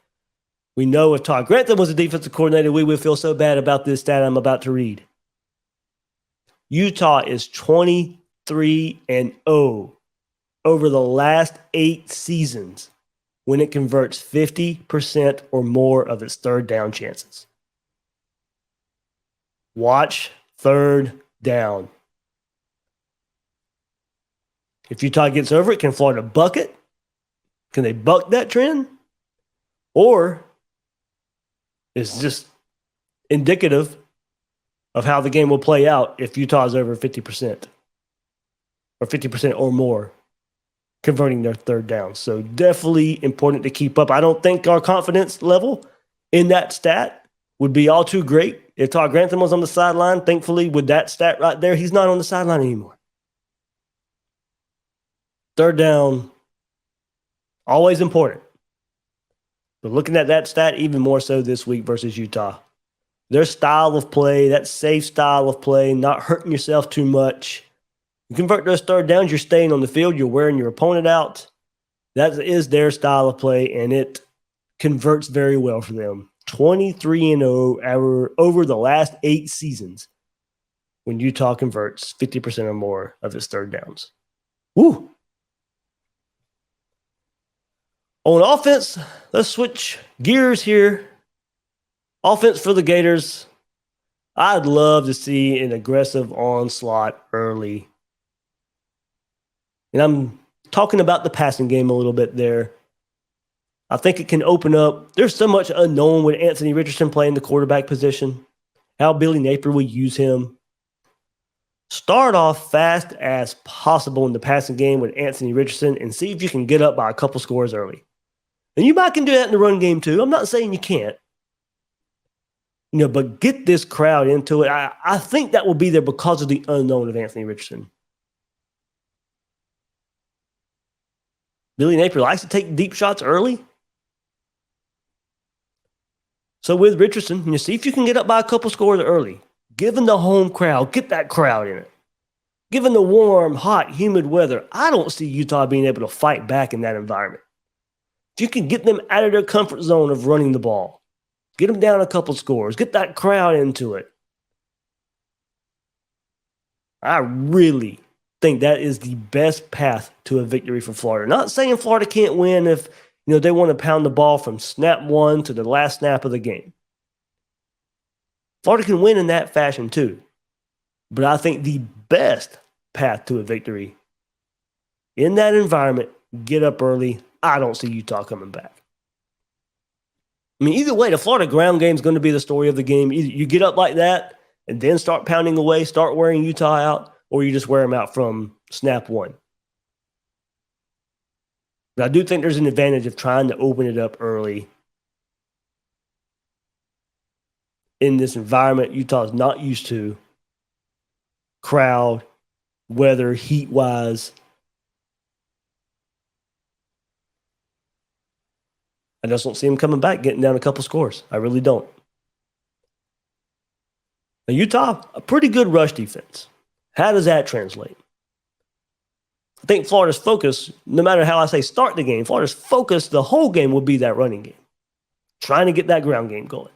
We know if Todd Grantham was a defensive coordinator, we would feel so bad about this stat I'm about to read. Utah is 23-0 over the last 8 seasons when it converts 50% or more of its third down chances. Watch third down. If Utah gets over it, can Florida buck it? Can they buck that trend? Or is just indicative of how the game will play out if Utah is over 50% or 50% or more converting their third down. So definitely important to keep up. I don't think our confidence level in that stat would be all too great if Todd Grantham was on the sideline. Thankfully, with that stat right there, he's not on the sideline anymore. Third down, always important. But looking at that stat, even more so this week versus Utah. Their style of play, that safe style of play, not hurting yourself too much. You convert those third downs, you're staying on the field, you're wearing your opponent out. That is their style of play, and it converts very well for them. 23-0 over the last 8 seasons when Utah converts 50% or more of its third downs. Woo! On offense, let's switch gears here. Offense for the Gators. I'd love to see an aggressive onslaught early. And I'm talking about the passing game a little bit there. I think it can open up. There's so much unknown with Anthony Richardson playing the quarterback position, how Billy Napier will use him. Start off fast as possible in the passing game with Anthony Richardson and see if you can get up by a couple scores early. And you might can do that in the run game too. I'm not saying you can't. But get this crowd into it. I think that will be there because of the unknown of Anthony Richardson. Billy Napier likes to take deep shots early. So with Richardson, see if you can get up by a couple scores early. Given the home crowd, get that crowd in it. Given the warm, hot, humid weather, I don't see Utah being able to fight back in that environment. If you can get them out of their comfort zone of running the ball, get them down a couple scores, get that crowd into it. I really think that is the best path to a victory for Florida. Not saying Florida can't win if they want to pound the ball from snap one to the last snap of the game. Florida can win in that fashion too. But I think the best path to a victory in that environment, get up early. I don't see Utah coming back. Either way, the Florida ground game is going to be the story of the game. Either you get up like that and then start pounding away, start wearing Utah out, or you just wear them out from snap one. But I do think there's an advantage of trying to open it up early. In this environment Utah is not used to. Crowd, weather, heat-wise. I just don't see him coming back, getting down a couple scores. I really don't. Now, Utah, a pretty good rush defense. How does that translate? I think Florida's focus, no matter how I say start the game, Florida's focus the whole game will be that running game. Trying to get that ground game going.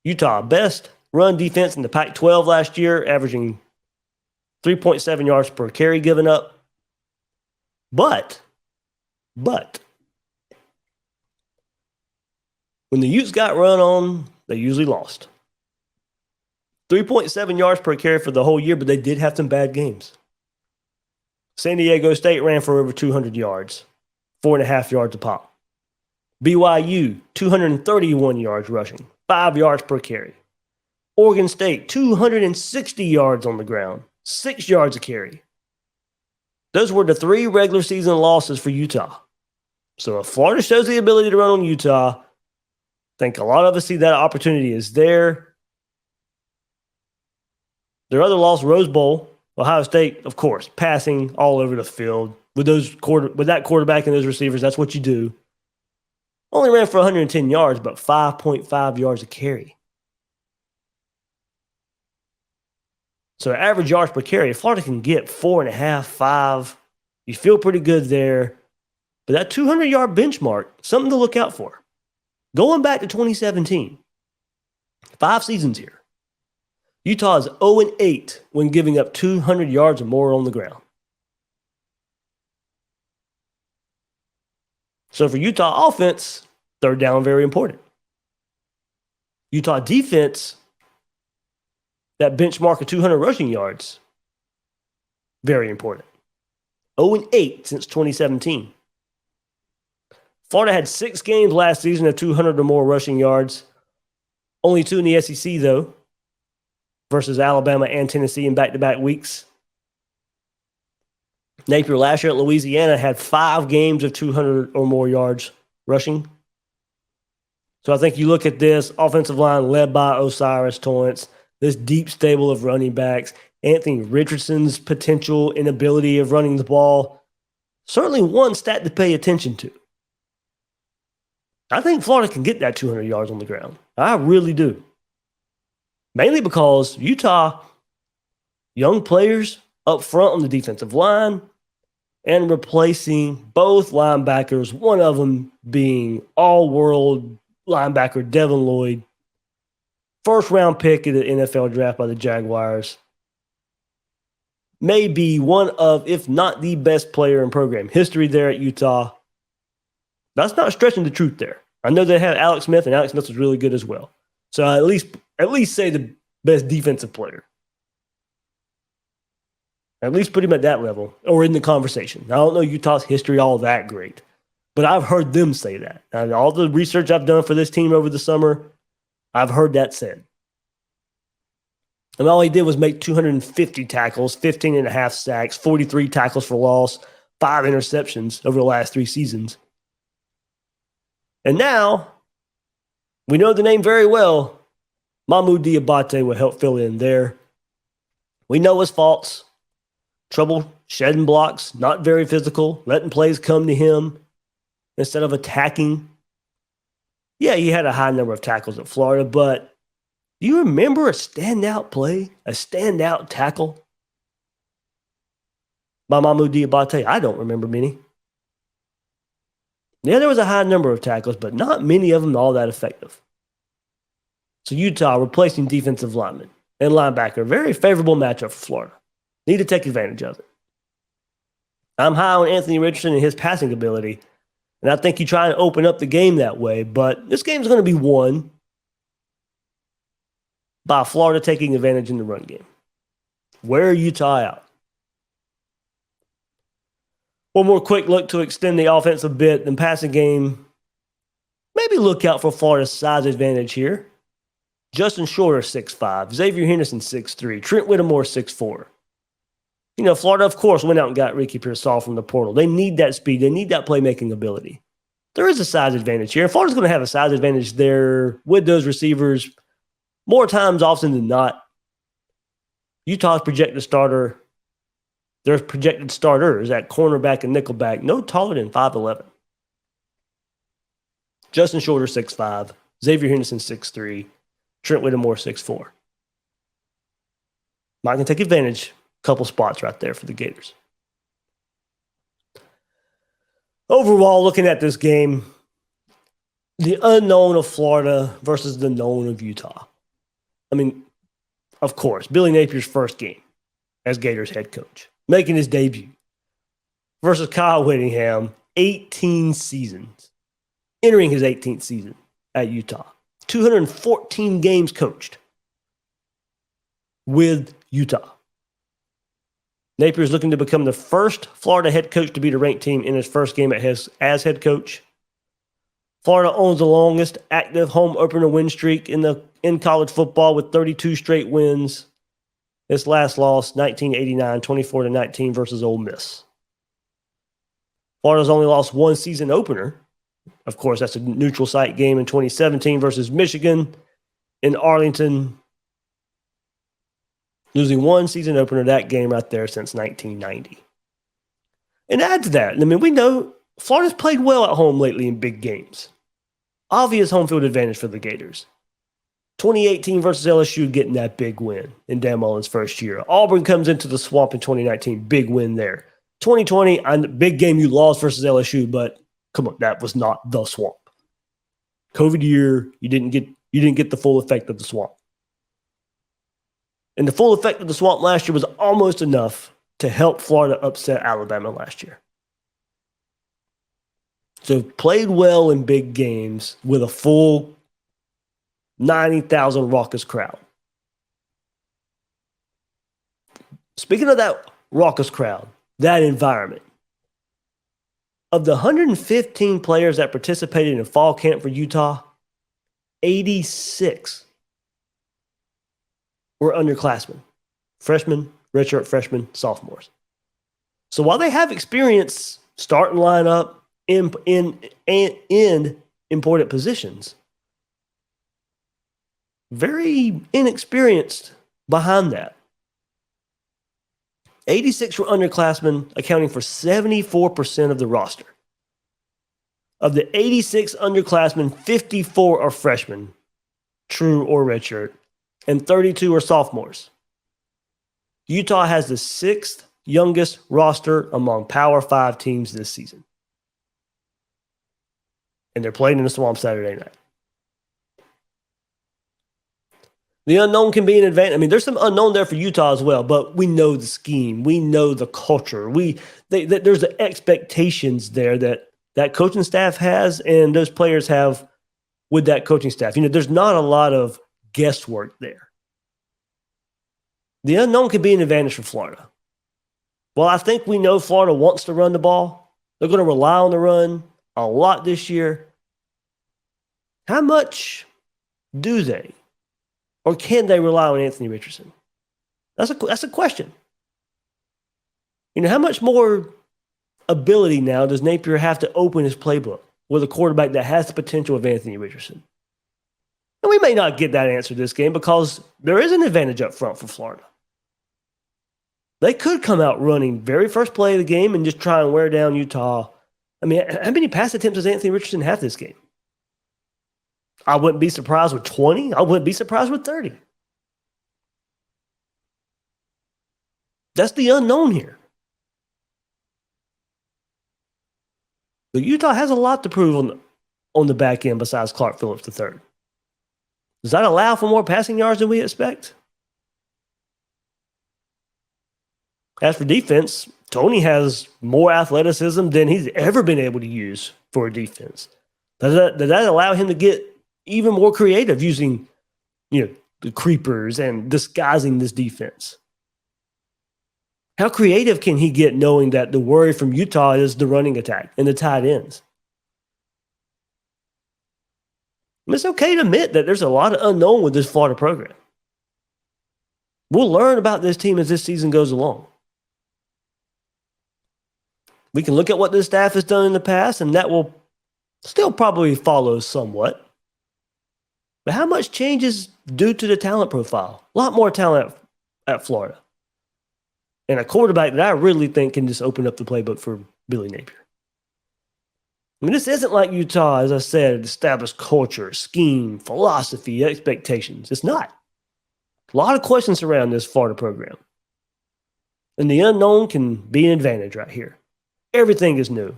Utah, best run defense in the Pac-12 last year, averaging 3.7 yards per carry given up. But, when the Utes got run on, they usually lost. 3.7 yards per carry for the whole year, but they did have some bad games. San Diego State ran for over 200 yards, 4.5 yards a pop. BYU, 231 yards rushing, 5 yards per carry. Oregon State, 260 yards on the ground, 6 yards a carry. Those were the 3 regular season losses for Utah. So if Florida shows the ability to run on Utah, I think a lot of us see that opportunity is there. Their other loss, Rose Bowl, Ohio State, of course, passing all over the field. With that quarterback and those receivers, that's what you do. Only ran for 110 yards, but 5.5 yards a carry. So average yards per carry, if Florida can get 4.5, 5, you feel pretty good there. But that 200-yard benchmark, something to look out for. Going back to 2017, 5 seasons here. Utah is 0-8 when giving up 200 yards or more on the ground. So for Utah offense, third down, very important. Utah defense, that benchmark of 200 rushing yards, very important. 0-8 since 2017. Florida had 6 games last season of 200 or more rushing yards. Only 2 in the SEC, though, versus Alabama and Tennessee in back-to-back weeks. Napier last year at Louisiana had 5 games of 200 or more yards rushing. So I think you look at this offensive line led by Osiris Torrance, this deep stable of running backs, Anthony Richardson's potential and ability of running the ball. Certainly one stat to pay attention to. I think Florida can get that 200 yards on the ground. I really do. Mainly because Utah, young players up front on the defensive line and replacing both linebackers, one of them being all-world linebacker Devin Lloyd, first-round pick in the NFL draft by the Jaguars. May be one of, if not the best player in program history there at Utah. That's not stretching the truth there. I know they had Alex Smith, and Alex Smith was really good as well. So I at least say the best defensive player. At least put him at that level or in the conversation. I don't know Utah's history all that great, but I've heard them say that. And all the research I've done for this team over the summer, I've heard that said. And all he did was make 250 tackles, 15 and a half sacks, 43 tackles for loss, 5 interceptions over the last 3 seasons. And now, we know the name very well. Mahmoud Diabate will help fill in there. We know his faults. Trouble shedding blocks, not very physical, letting plays come to him instead of attacking. Yeah, he had a high number of tackles at Florida, but do you remember a standout play, a standout tackle by Mahmoud Diabate? I don't remember many. Yeah, there was a high number of tackles, but not many of them all that effective. So Utah replacing defensive linemen and linebacker, very favorable matchup for Florida. Need to take advantage of it. I'm high on Anthony Richardson and his passing ability, and I think you try and open up the game that way, but this game's going to be won by Florida taking advantage in the run game. Wear Utah out. One more quick look to extend the offense a bit. The passing game, maybe look out for Florida's size advantage here. Justin Shorter, 6'5". Xavier Henderson, 6'3". Trent Whittemore, 6'4". You know, Florida, of course, went out and got Ricky Pearsall from the portal. They need that speed. They need that playmaking ability. There is a size advantage here. Florida's going to have a size advantage there with those receivers more times often than not. Utah's projected starter, their projected starters at cornerback and nickelback, no taller than 5'11". Justin Shorter, 6'5". Xavier Henderson, 6'3". Trent Whittemore, 6'4". Might can take advantage. Couple spots right there for the Gators. Overall, looking at this game, the unknown of Florida versus the known of Utah. I mean, of course, Billy Napier's first game as Gators head coach, making his debut versus Kyle Whittingham, 18 seasons, entering his 18th season at Utah. 214 games coached with Utah. Napier is looking to become the first Florida head coach to beat a ranked team in his first game as head coach. Florida owns the longest active home opener win streak in college football with 32 straight wins. This last loss, 1989, 24-19 versus Ole Miss. Florida's only lost one season opener. Of course, that's a neutral site game in 2017 versus Michigan in Arlington. Losing one season opener, that game right there, since 1990. And add to that, I mean, we know Florida's played well at home lately in big games. Obvious home field advantage for the Gators. 2018 versus LSU, getting that big win in Dan Mullen's first year. Auburn comes into the Swamp in 2019, big win there. 2020, big game you lost versus LSU, but come on, that was not the Swamp. COVID year, you didn't get the full effect of the Swamp. And the full effect of the Swamp last year was almost enough to help Florida upset Alabama last year. So played well in big games with a full 90,000 raucous crowd. Speaking of that raucous crowd, that environment, of the 115 players that participated in fall camp for Utah, 86 were underclassmen, freshmen, redshirt freshmen, sophomores. So while they have experience starting lineup in important positions, very inexperienced behind that. 86 were underclassmen, accounting for 74% of the roster. Of the 86 underclassmen, 54 are freshmen, true or redshirt, and 32 are sophomores. Utah has the 6th youngest roster among Power 5 teams this season. And they're playing in the Swamp Saturday night. The unknown can be an advantage. I mean, there's some unknown there for Utah as well, but we know the scheme. We know the culture. There's the expectations there that that coaching staff has and those players have with that coaching staff. There's not a lot of guesswork there. The unknown could be an advantage for Florida. Well, I think we know Florida wants to run the ball. They're going to rely on the run a lot this year. How much do they? Or can they rely on Anthony Richardson? That's a question. How much more ability now does Napier have to open his playbook with a quarterback that has the potential of Anthony Richardson? And we may not get that answer this game because there is an advantage up front for Florida. They could come out running very first play of the game and just try and wear down Utah. I mean, how many pass attempts does Anthony Richardson have this game? I wouldn't be surprised with 20. I wouldn't be surprised with 30. That's the unknown here. But Utah has a lot to prove on the back end besides Clark Phillips III. Does that allow for more passing yards than we expect? As for defense, Tony has more athleticism than he's ever been able to use for a defense. Does that allow him to get even more creative using, the creepers and disguising this defense? How creative can he get knowing that the worry from Utah is the running attack and the tight ends? It's okay to admit that there's a lot of unknown with this Florida program. We'll learn about this team as this season goes along. We can look at what this staff has done in the past, and that will still probably follow somewhat. But how much change is due to the talent profile? A lot more talent at Florida. And a quarterback that I really think can just open up the playbook for Billy Napier. I mean, this isn't like Utah, as I said, established culture, scheme, philosophy, expectations. It's not. A lot of questions around this Florida program. And the unknown can be an advantage right here. Everything is new.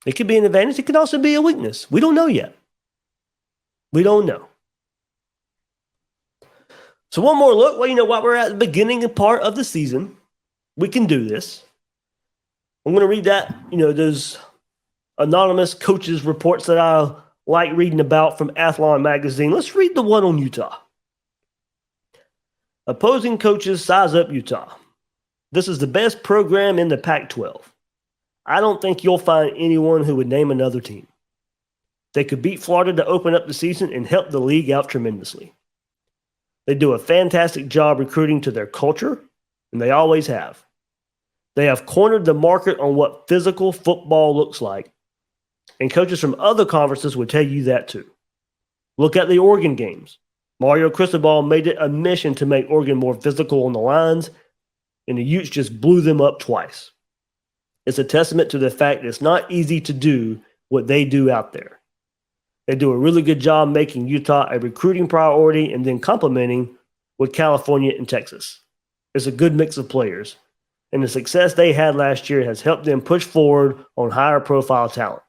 It could be an advantage. It could also be a weakness. We don't know yet. We don't know. So one more look. Well, while we're at the beginning part of the season, we can do this. I'm going to read that, those anonymous coaches' reports that I like reading about from Athlon Magazine. Let's read the one on Utah. Opposing coaches size up Utah. This is the best program in the Pac-12. I don't think you'll find anyone who would name another team. They could beat Florida to open up the season and help the league out tremendously. They do a fantastic job recruiting to their culture, and they always have. They have cornered the market on what physical football looks like, and coaches from other conferences would tell you that too. Look at the Oregon games. Mario Cristobal made it a mission to make Oregon more physical on the lines, and the Utes just blew them up twice. It's a testament to the fact that it's not easy to do what they do out there. They do a really good job making Utah a recruiting priority and then complementing with California and Texas. It's a good mix of players, and the success they had last year has helped them push forward on higher profile talent.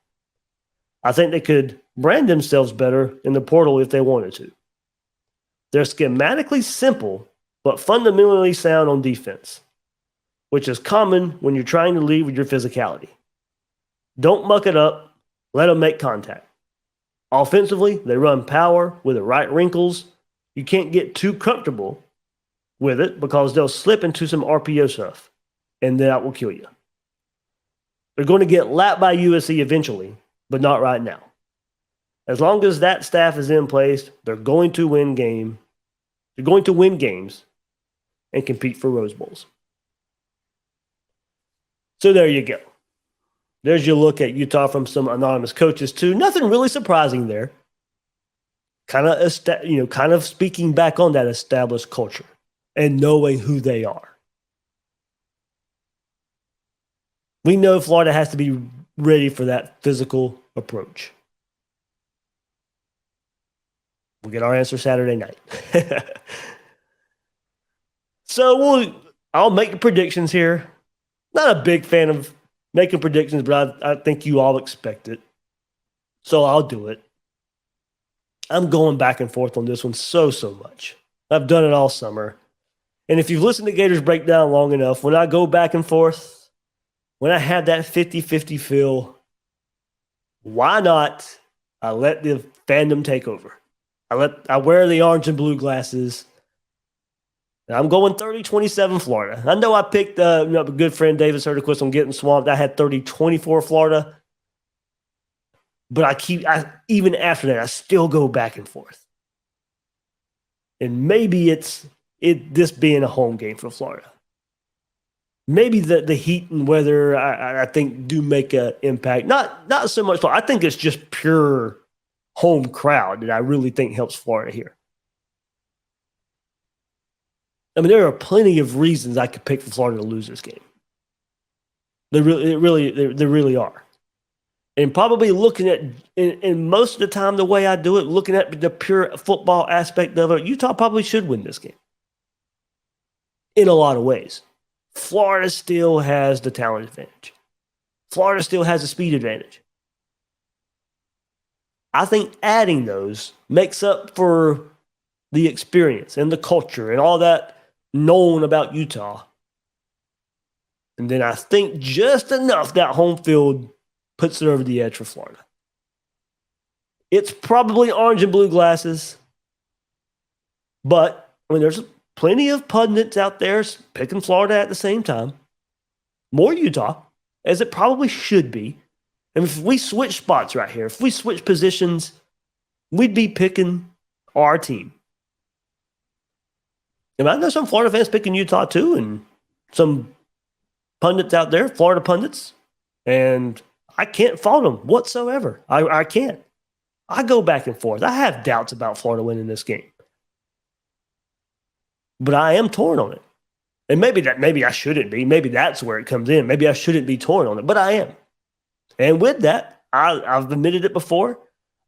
I think they could brand themselves better in the portal if they wanted to. They're schematically simple, but fundamentally sound on defense, which is common when you're trying to lead with your physicality. Don't muck it up. Let them make contact. Offensively, they run power with the right wrinkles. You can't get too comfortable with it because they'll slip into some RPO stuff, and that will kill you. They're going to get lapped by USC eventually, but not right now. As long as that staff is in place, they're going to win games. They're going to win games and compete for Rose Bowls. So there you go. There's your look at Utah from some anonymous coaches too. Nothing really surprising there. Kind of speaking back on that established culture and knowing who they are. We know Florida has to be ready for that physical approach. We'll get our answer Saturday night. So I'll make the predictions here. Not a big fan of making predictions, but I think you all expect it. So I'll do it. I'm going back and forth on this one so much. I've done it all summer. And if you've listened to Gators Breakdown long enough, when I go back and forth, when I have that 50-50 feel, Why not? I let the fandom take over. I wear the orange and blue glasses. And I'm going 30-27 Florida. I know I picked a good friend Davis Hurtiquist on Getting Swamped. I had 30-24 Florida. But even after that, I still go back and forth. And maybe it's this being a home game for Florida. Maybe the heat and weather, I think, do make an impact. Not so much. I think it's just pure home crowd that I really think helps Florida here. I mean, there are plenty of reasons I could pick for Florida to lose this game. There really are. And probably looking at, and most of the time, the way I do it, looking at the pure football aspect of it, Utah probably should win this game. In a lot of ways. Florida still has the talent advantage. Florida still has the speed advantage. I think adding those makes up for the experience and the culture and all that known about Utah. And then I think just enough that home field puts it over the edge for Florida. It's probably orange and blue glasses, but I mean, there's plenty of pundits out there picking Florida at the same time. More Utah, as it probably should be. And if we switch spots right here, if we switch positions, we'd be picking our team. And I know some Florida fans picking Utah too, and some pundits out there, Florida pundits, and I can't fault them whatsoever. I can't. I go back and forth. I have doubts about Florida winning this game. But I am torn on it. And maybe I shouldn't be. Maybe that's where it comes in. Maybe I shouldn't be torn on it, but I am. And with that, I've admitted it before.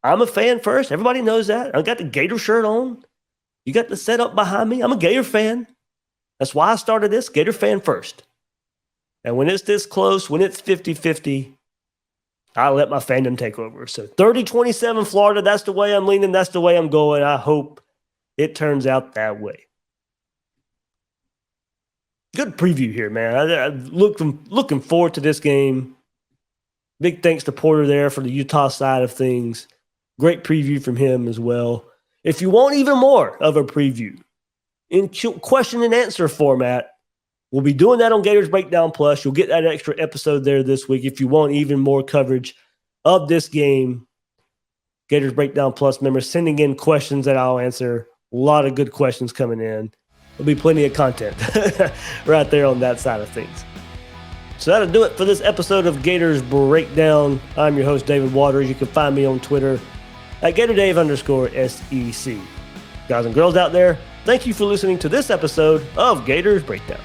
I'm a fan first. Everybody knows that. I got the Gator shirt on. You got the setup behind me. I'm a Gator fan. That's why I started this. Gator fan first. And when it's this close, when it's 50-50, I let my fandom take over. So 30-27 Florida, that's the way I'm leaning. That's the way I'm going. I hope it turns out that way. Good preview here, man. I'm looking forward to this game. Big thanks to Porter there for the Utah side of things. Great preview from him as well. If you want even more of a preview in question and answer format, we'll be doing that on Gators Breakdown Plus. You'll get that extra episode there this week. If you want even more coverage of this game, Gators Breakdown Plus members sending in questions that I'll answer. A lot of good questions coming in. There'll be plenty of content right there on that side of things. So that'll do it for this episode of Gators Breakdown. I'm your host, David Waters. You can find me on Twitter at GatorDave_SEC. Guys and girls out there, thank you for listening to this episode of Gators Breakdown.